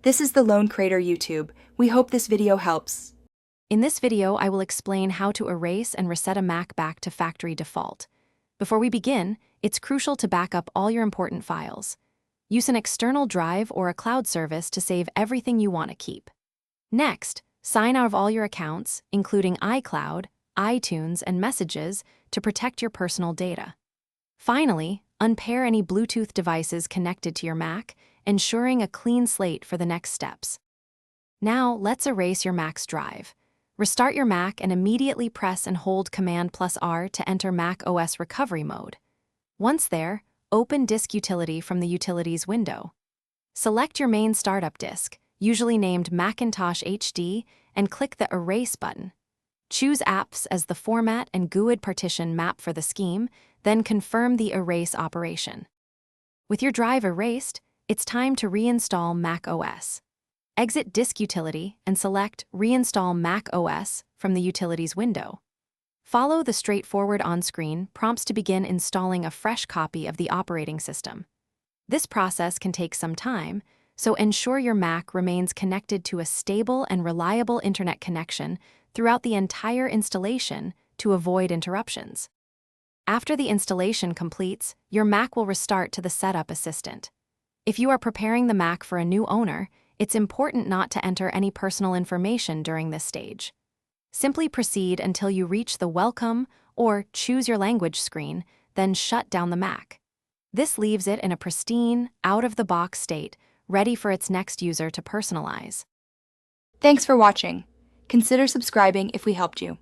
This is the Lone Crater YouTube. We hope this video helps. In this video, I will explain how to erase and reset a Mac back to factory default. Before we begin, it's crucial to back up all your important files. Use an external drive or a cloud service to save everything you want to keep. Next, sign out of all your accounts, including iCloud, iTunes, and Messages, to protect your personal data. Finally, unpair any Bluetooth devices connected to your Mac, ensuring a clean slate for the next steps. Now, let's erase your Mac's drive. Restart your Mac and immediately press and hold Command+R to enter macOS recovery mode. Once there, open Disk Utility from the Utilities window. Select your main startup disk, usually named Macintosh HD, and click the Erase button. Choose Apps as the format and GUID partition map for the scheme, then confirm the erase operation. With your drive erased, it's time to reinstall macOS. Exit Disk Utility and select Reinstall macOS from the Utilities window. Follow the straightforward on-screen prompts to begin installing a fresh copy of the operating system. This process can take some time, so ensure your Mac remains connected to a stable and reliable internet connection throughout the entire installation to avoid interruptions. After the installation completes, your Mac will restart to the Setup Assistant. If you are preparing the Mac for a new owner, it's important not to enter any personal information during this stage. Simply proceed until you reach the Welcome or Choose Your Language screen, then shut down the Mac. This leaves it in a pristine, out-of-the-box state, ready for its next user to personalize. Thanks for watching. Consider subscribing if we helped you.